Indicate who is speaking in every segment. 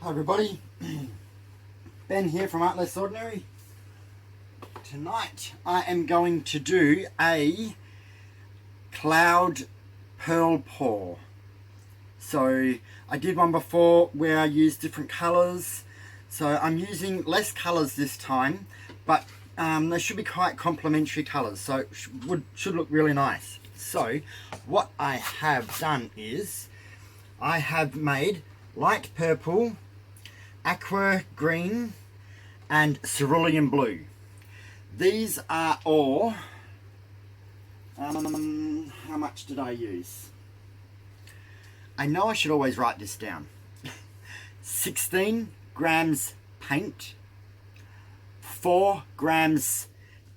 Speaker 1: Hi everybody, Ben here from Art Less Ordinary. Tonight I am going to do a cloud pearl pour. So I did one before where I used different colours, so I'm using less colours this time, but they should be quite complementary colours, so it should look really nice. So what I have done is I have made light purple, aqua green and cerulean blue. These are all, how much did I use? I know I should always write this down. 16 grams paint, 4 grams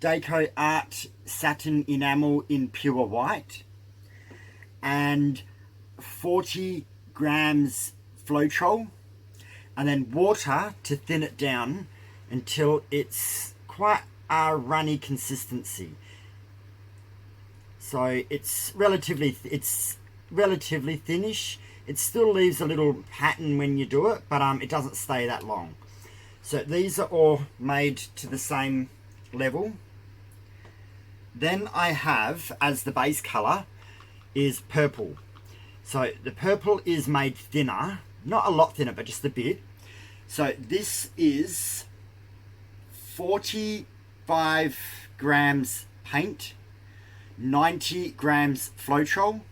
Speaker 1: decoart satin enamel in pure white, and 40 grams floetrol, and then water to thin it down until it's quite a runny consistency. So it's relatively thinnish. It still leaves a little pattern when you do it, but it doesn't stay that long. So these are all made to the same level. Then I have, as the base color, is purple. So the purple is made thinner, not a lot thinner, but just a bit. So this is 45 grams paint, 90 grams floetrol,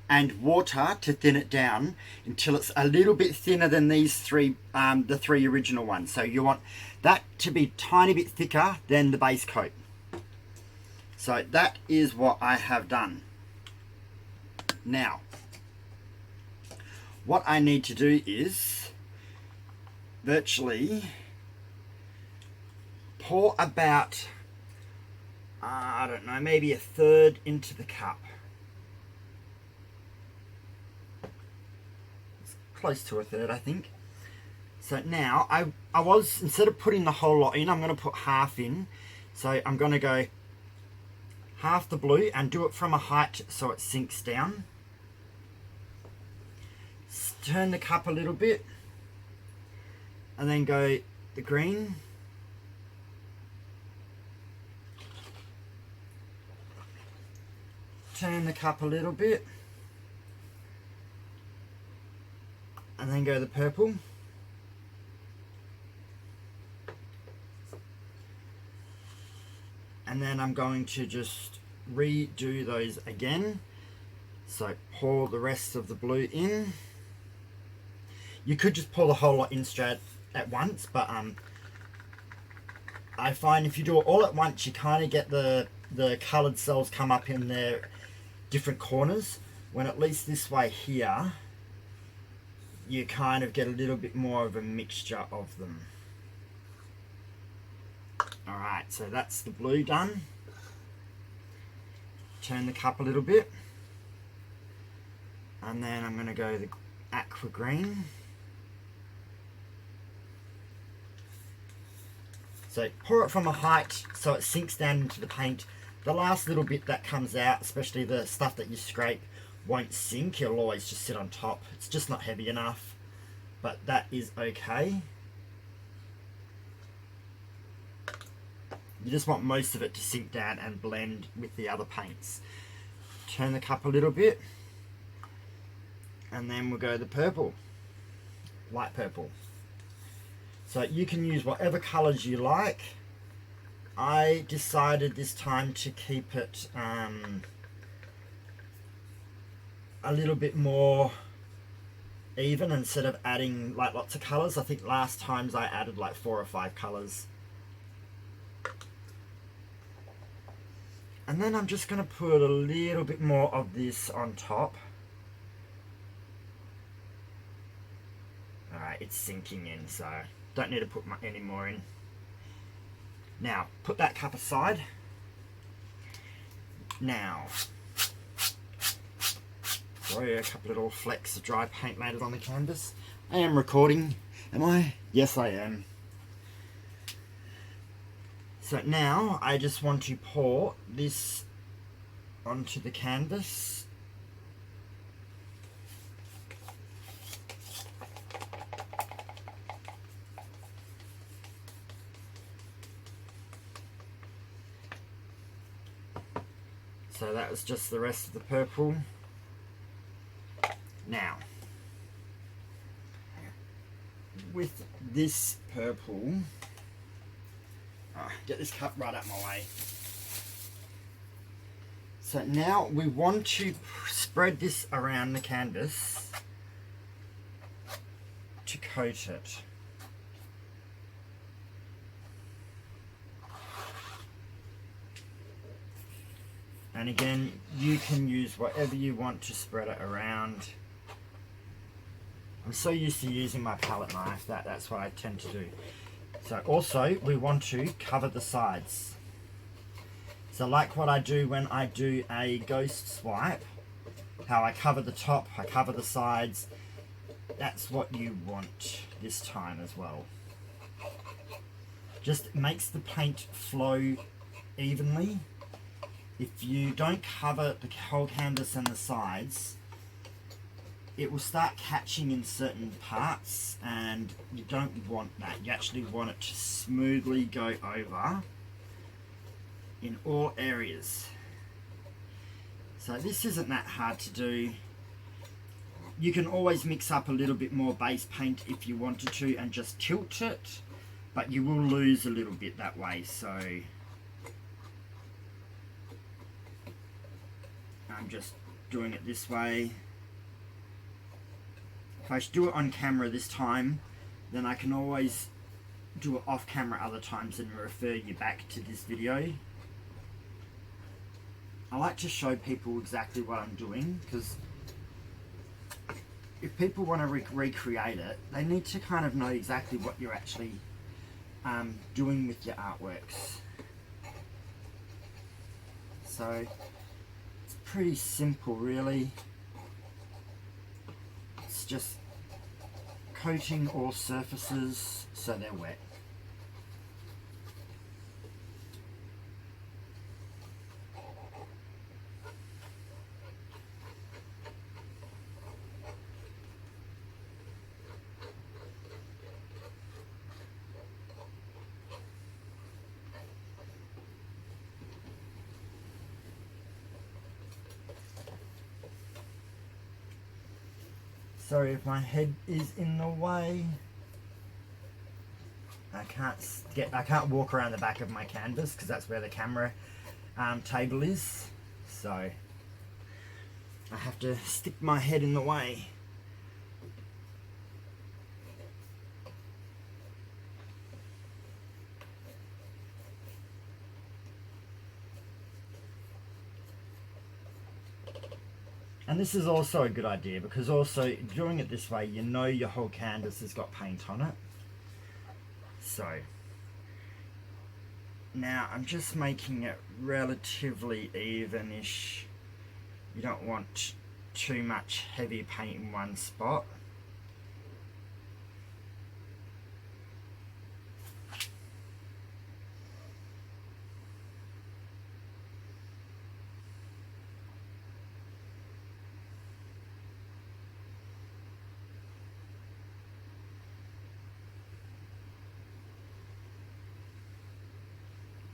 Speaker 1: and water to thin it down until it's a little bit thinner than these three, the three original ones. So you want that to be a tiny bit thicker than the base coat. So that is what I have done. Now, what I need to do is virtually pour about, I don't know, maybe a third into the cup. It's close to a third, I think. So now, I was, instead of putting the whole lot in, I'm going to put half in. So I'm going to go half the blue and do it from a height so it sinks down. Turn the cup a little bit and then go the green, turn the cup a little bit and then go the purple, and then I'm going to just redo those again. So pour the rest of the blue in. You could just pour the whole lot in straight at once, but I find if you do it all at once, you kind of get the coloured cells come up in their different corners, when at least this way here, you kind of get a little bit more of a mixture of them. Alright, so that's the blue done. Turn the cup a little bit, and then I'm going to go the aqua green. So pour it from a height so it sinks down into the paint. The last little bit that comes out, especially the stuff that you scrape, won't sink. It'll always just sit on top. It's just not heavy enough, but that is okay. You just want most of it to sink down and blend with the other paints. Turn the cup a little bit, and then we'll go the purple, light purple. So you can use whatever colours you like. I decided this time to keep it a little bit more even instead of adding like lots of colours. I think last times I added like 4 or 5 colours. And then I'm just going to put a little bit more of this on top. Alright, it's sinking in, so don't need to put any more in. Now, put that cup aside. Now, sorry, a couple little flecks of dry paint made it on the canvas. I am recording, am I? Yes, I am. So now, I just want to pour this onto the canvas. So that was just the rest of the purple. Now, with this purple, get this cup right out my way. So now we want to spread this around the canvas to coat it. And again, you can use whatever you want to spread it around. I'm so used to using my palette knife that's what I tend to do. So also we want to cover the sides. So like what I do when I do a ghost swipe, how I cover the top, I cover the sides, that's what you want this time as well. Just makes the paint flow evenly. If you don't cover the whole canvas and the sides, it will start catching in certain parts, and you don't want that. You actually want it to smoothly go over in all areas. So this isn't that hard to do. You can always mix up a little bit more base paint if you wanted to and just tilt it, but you will lose a little bit that way. So I'm just doing it this way. If I do it on camera this time, then I can always do it off camera other times and refer you back to this video. I like to show people exactly what I'm doing, because if people want to recreate it, they need to kind of know exactly what you're actually doing with your artworks. So it's pretty simple really. It's just coating all surfaces so they're wet. Sorry if my head is in the way. I can't walk around the back of my canvas because that's where the camera table is. So I have to stick my head in the way. And this is also a good idea because also doing it this way, you know your whole canvas has got paint on it. So now I'm just making it relatively evenish. You don't want too much heavy paint in one spot.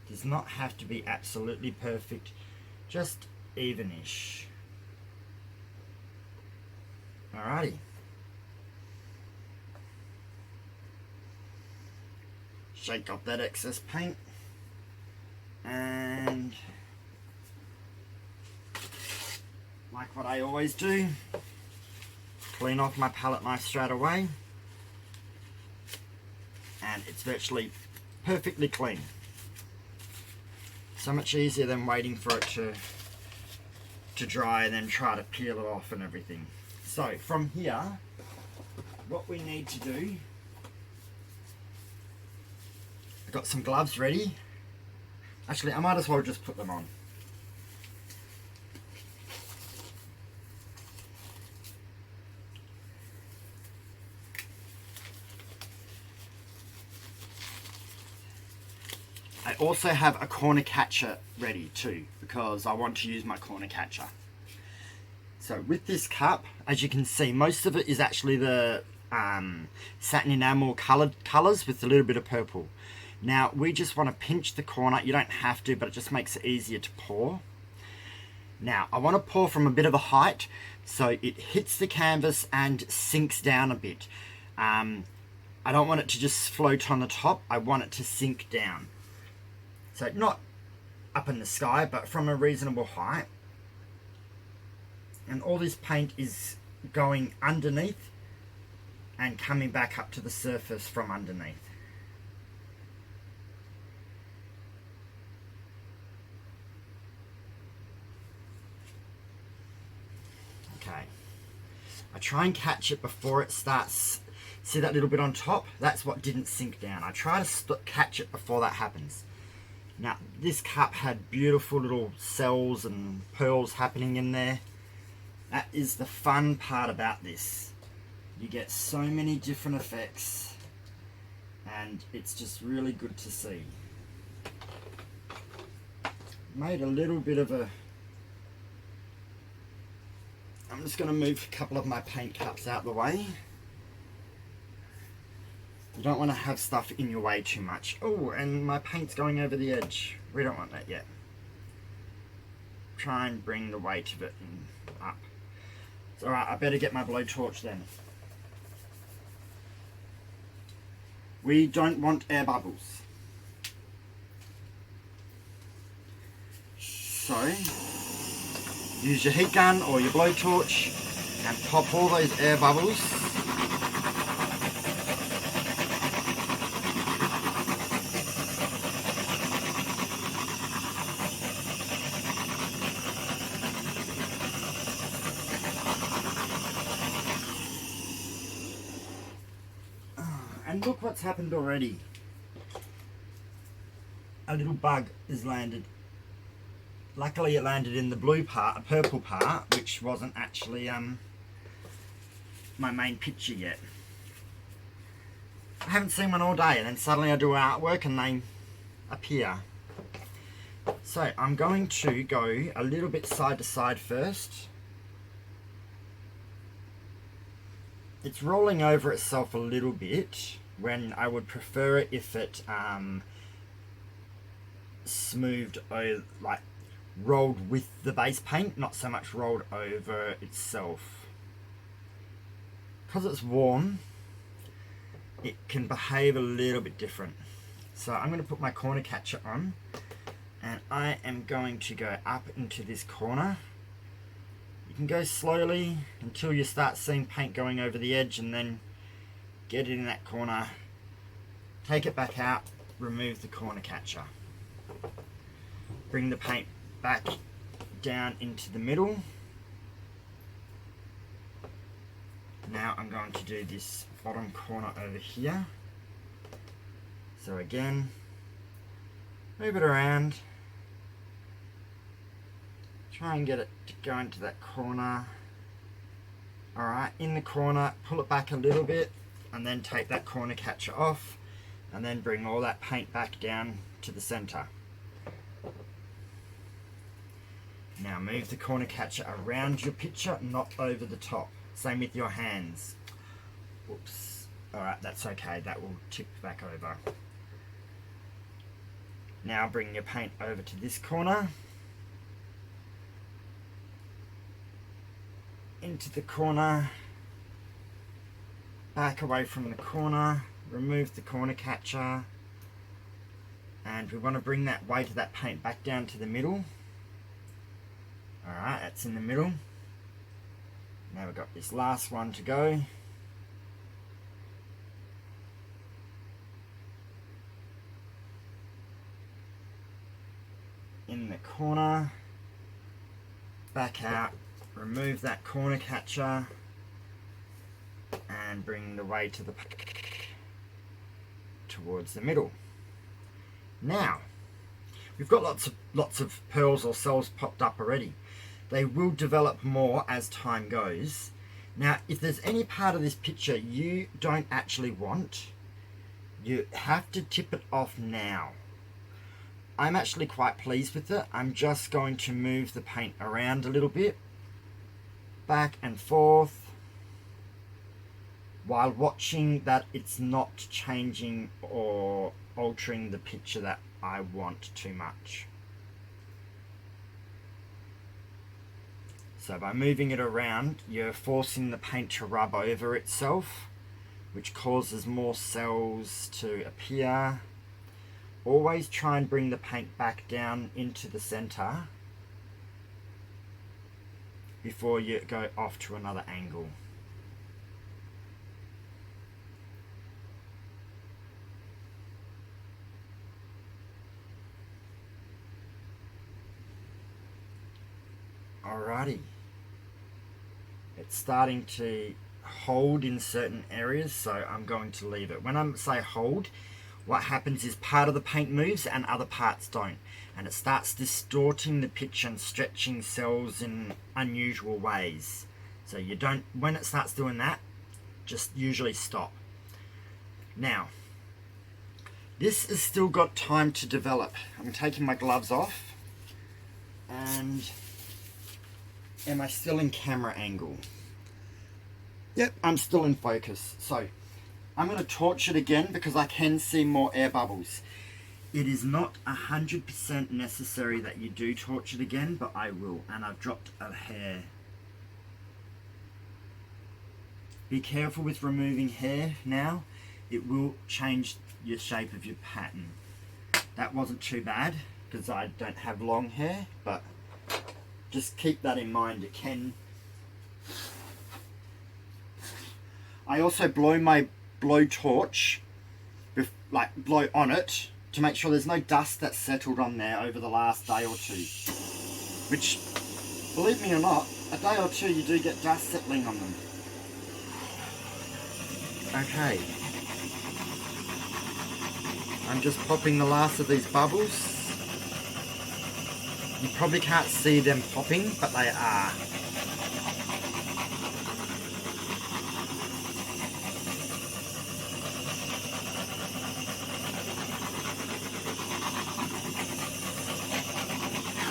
Speaker 1: Does not have to be absolutely perfect, just evenish. Alrighty. Shake off that excess paint and like what I always do, clean off my palette knife straight away, and it's virtually perfectly clean. So much easier than waiting for it to dry and then try to peel it off and everything. So from here, what we need to do, I've got some gloves ready. Actually, I might as well just put them on. I also have a corner catcher ready too, because I want to use my corner catcher. So with this cup, as you can see, most of it is actually the satin enamel colours with a little bit of purple. Now we just want to pinch the corner. You don't have to, but it just makes it easier to pour. Now, I want to pour from a bit of a height so it hits the canvas and sinks down a bit. I don't want it to just float on the top, I want it to sink down. So not up in the sky, but from a reasonable height. And all this paint is going underneath and coming back up to the surface from underneath. Okay, I try and catch it before it starts. See that little bit on top? That's what didn't sink down. I try to catch it before that happens. Now, this cup had beautiful little cells and pearls happening in there. That is the fun part about this. You get so many different effects, and it's just really good to see. Made a little bit of a... I'm just going to move a couple of my paint cups out of the way. You don't want to have stuff in your way too much. Oh, and my paint's going over the edge. We don't want that yet. Try and bring the weight of it up. It's alright, I better get my blowtorch then. We don't want air bubbles. So, use your heat gun or your blowtorch and pop all those air bubbles. And look what's happened already. A little bug has landed. Luckily it landed in the blue part, a purple part, which wasn't actually my main picture yet. I haven't seen one all day, and then suddenly I do artwork and they appear. So I'm going to go a little bit side to side first. It's rolling over itself a little bit, when I would prefer it if it smoothed over, like rolled with the base paint, not so much rolled over itself. Because it's warm, it can behave a little bit different. So I'm going to put my corner catcher on, and I am going to go up into this corner. You can go slowly until you start seeing paint going over the edge, and then get it in that corner, take it back out, remove the corner catcher. Bring the paint back down into the middle. Now I'm going to do this bottom corner over here. So again, move it around. Try and get it to go into that corner. Alright, in the corner, pull it back a little bit, and then take that corner catcher off, and then bring all that paint back down to the center. Now move the corner catcher around your picture, not over the top. Same with your hands. Whoops. Alright, that's okay, that will tip back over. Now bring your paint over to this corner. Into the corner. Back away from the corner. Remove the corner catcher. And we want to bring that weight of that paint back down to the middle. Alright, that's in the middle. Now we've got this last one to go. In the corner. Back out. Remove that corner catcher. And bring the weight of the paint towards the middle. Now, we've got lots of pearls or cells popped up already. They will develop more as time goes. Now, if there's any part of this picture you don't actually want, you have to tip it off now. I'm actually quite pleased with it. I'm just going to move the paint around a little bit, back and forth, while watching that it's not changing or altering the picture that I want too much. So by moving it around, you're forcing the paint to rub over itself, which causes more cells to appear. Always try and bring the paint back down into the center before you go off to another angle. Alrighty. It's starting to hold in certain areas, so I'm going to leave it. When I say hold, what happens is part of the paint moves and other parts don't, and it starts distorting the picture and stretching cells in unusual ways. So you don't, when it starts doing that, just usually stop. Now, this has still got time to develop. I'm taking my gloves off, and am I still in camera angle? Yep, I'm still in focus. So I'm going to torch it again because I can see more air bubbles. It is not 100% necessary that you do torch it again, but I will. And I've dropped a hair. Be careful with removing hair now. It will change your shape of your pattern. That wasn't too bad because I don't have long hair, but just keep that in mind. It can. I also blow my blowtorch, like blow on it, to make sure there's no dust that's settled on there over the last day or two. Which, believe me or not, a day or two you do get dust settling on them. Okay. I'm just popping the last of these bubbles. You probably can't see them popping, but they are.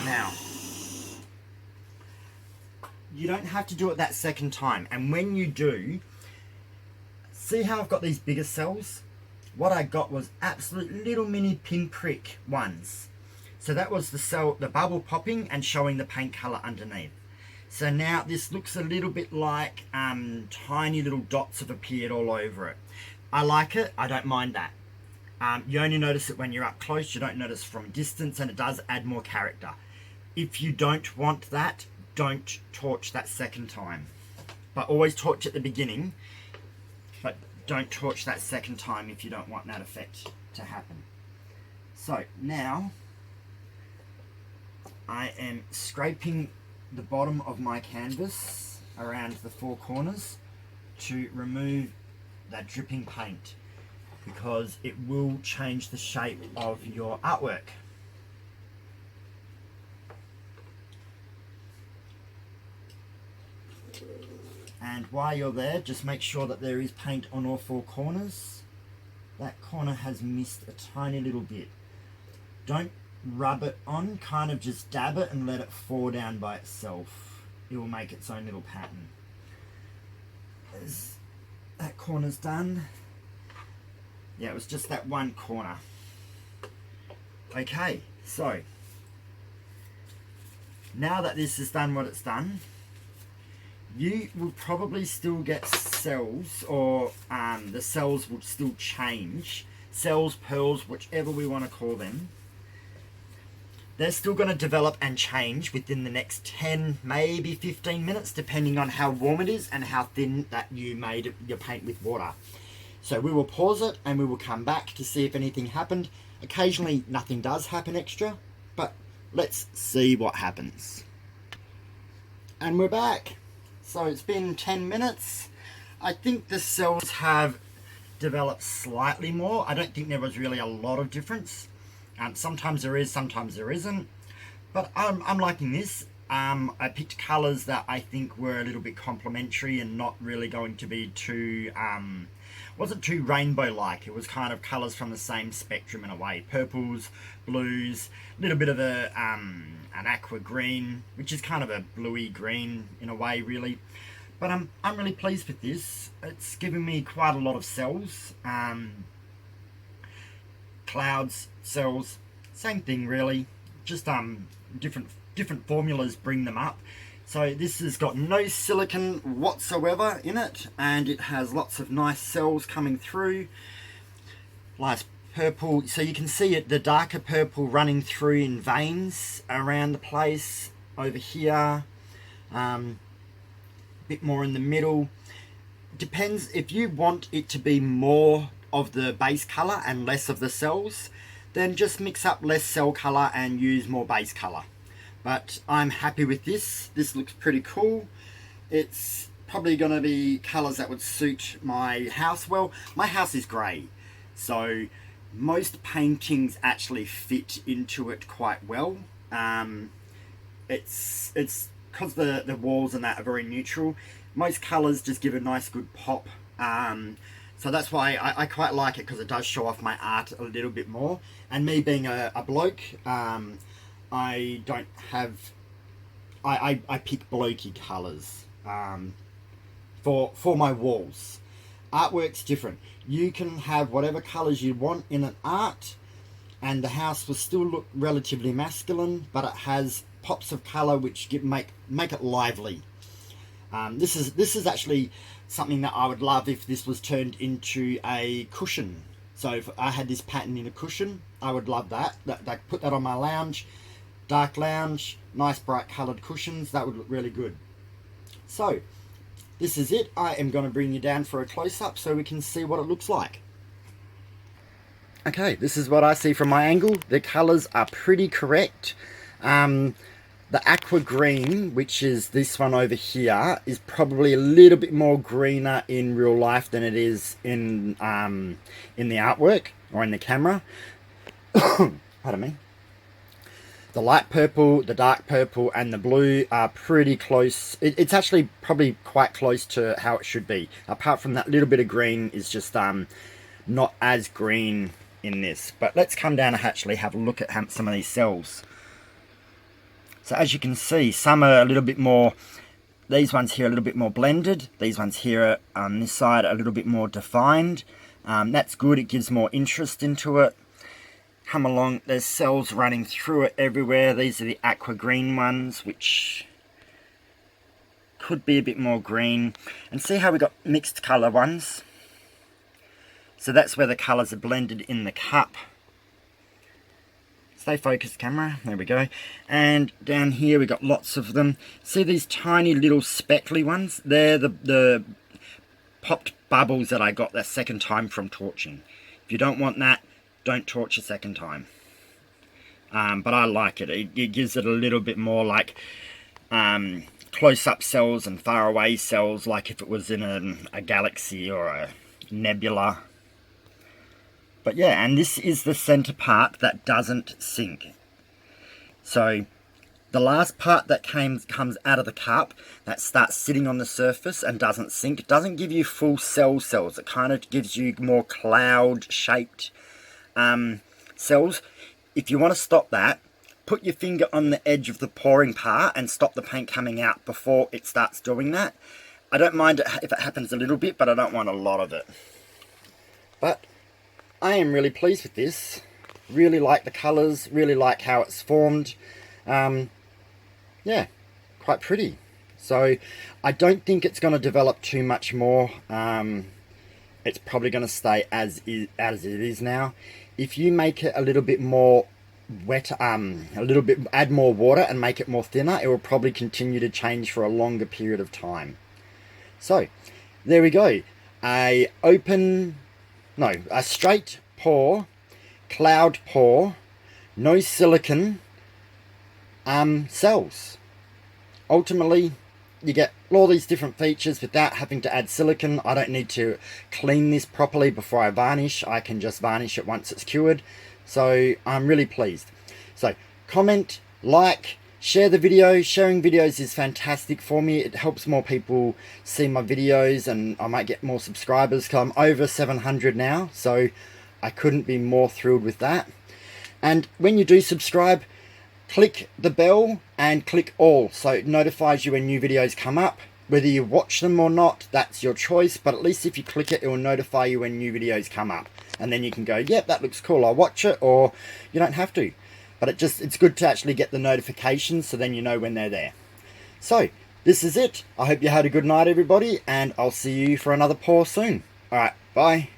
Speaker 1: Now, you don't have to do it that second time, and when you do, see how I've got these bigger cells? What I got was absolute little mini pinprick ones. So that was the cell, the bubble popping and showing the paint color underneath. So now this looks a little bit like tiny little dots have appeared all over it. I like it, I don't mind that. You only notice it when you're up close, you don't notice from a distance, and it does add more character. If you don't want that, don't torch that second time. But always torch at the beginning, but don't torch that second time if you don't want that effect to happen. So now I am scraping the bottom of my canvas around the four corners to remove that dripping paint, because it will change the shape of your artwork. And while you're there, just make sure that there is paint on all four corners. That corner has missed a tiny little bit. Don't rub it on, kind of just dab it and let it fall down by itself. It will make its own little pattern. As that corner's done. Yeah, it was just that one corner. Okay, so now that this has done what it's done, you will probably still get cells, or the cells will still change. Cells, pearls, whichever we want to call them. They're still going to develop and change within the next 10, maybe 15 minutes, depending on how warm it is and how thin that you made your paint with water. So we will pause it and we will come back to see if anything happened. Occasionally nothing does happen extra, but let's see what happens. And we're back. So it's been 10 minutes. I think the cells have developed slightly more. I don't think there was really a lot of difference. Sometimes there is, sometimes there isn't. But I'm liking this. I picked colours that I think were a little bit complementary and not really going to be too, wasn't too rainbow-like. It was kind of colours from the same spectrum in a way. Purples, blues, a little bit of an aqua green, which is kind of a bluey green in a way, really. But I'm really pleased with this. It's given me quite a lot of cells. Clouds, cells, same thing really. Just different formulas bring them up. So this has got no silicone whatsoever in it, and it has lots of nice cells coming through. Nice purple, so you can see it, the darker purple running through in veins around the place, over here, a bit more in the middle. Depends, if you want it to be more of the base colour and less of the cells, then just mix up less cell colour and use more base colour. But I'm happy with this. This looks pretty cool. It's probably going to be colours that would suit my house well. My house is grey, so most paintings actually fit into it quite well. It's because the walls and that are very neutral. Most colours just give a nice good pop. So that's why I quite like it, because it does show off my art a little bit more. And me being a bloke, I don't have, I pick blokey colours for my walls. Artwork's different. You can have whatever colours you want in an art, and the house will still look relatively masculine, but it has pops of colour which make it lively. This is actually something that I would love if this was turned into a cushion. So if I had this pattern in a cushion, I would love that. Put that on my lounge, dark lounge, nice bright coloured cushions. That would look really good. So this is it. I am going to bring you down for a close-up so we can see what it looks like. Okay, this is what I see from my angle. The colours are pretty correct. The aqua green, which is this one over here, is probably a little bit more greener in real life than it is in the artwork or in the camera. Pardon me. The light purple, the dark purple, and the blue are pretty close. It's actually probably quite close to how it should be. Apart from that little bit of green is just not as green in this. But let's come down and actually have a look at some of these cells. So as you can see, some are a little bit more, these ones here are a little bit more blended. These ones here on this side are a little bit more defined. That's good, it gives more interest into it. Come along, there's cells running through it everywhere. These are the aqua green ones, which could be a bit more green. And see how we got mixed colour ones? So that's where the colours are blended in the cup. Stay focused, camera. There we go. And down here we got lots of them. See these tiny little speckly ones? They're the popped bubbles that I got that second time from torching. If you don't want that, don't torch a second time. But I like it. It gives it a little bit more like close-up cells and far-away cells, like if it was in a galaxy or a nebula. But yeah, and this is the center part that doesn't sink. So the last part that comes out of the cup, that starts sitting on the surface and doesn't sink, doesn't give you full cells. It kind of gives you more cloud-shaped cells. If you want to stop that, put your finger on the edge of the pouring part and stop the paint coming out before it starts doing that. I don't mind it if it happens a little bit, but I don't want a lot of it. But I am really pleased with this. Really like the colours, really like how it's formed. Yeah, quite pretty. So I don't think it's going to develop too much more. It's probably going to stay as it is now. If you make it a little bit more wet, add more water and make it more thinner, it will probably continue to change for a longer period of time. So there we go. A straight pour, cloud pour, no silicone cells. Ultimately, you get all these different features without having to add silicone. I don't need to clean this properly before I varnish. I can just varnish it once it's cured. So I'm really pleased. So comment, like, share the video. Sharing videos is fantastic for me. It helps more people see my videos, and I might get more subscribers, because I'm over 700 now. So I couldn't be more thrilled with that. And when you do subscribe, click the bell and click all, so it notifies you when new videos come up. Whether you watch them or not, that's your choice, but at least if you click it, it will notify you when new videos come up, and then you can go, yep, that looks cool, I'll watch it, or you don't have to. But it's good to actually get the notifications, so then you know when they're there. So, this is it. I hope you had a good night, everybody, and I'll see you for another pour soon. Alright, bye.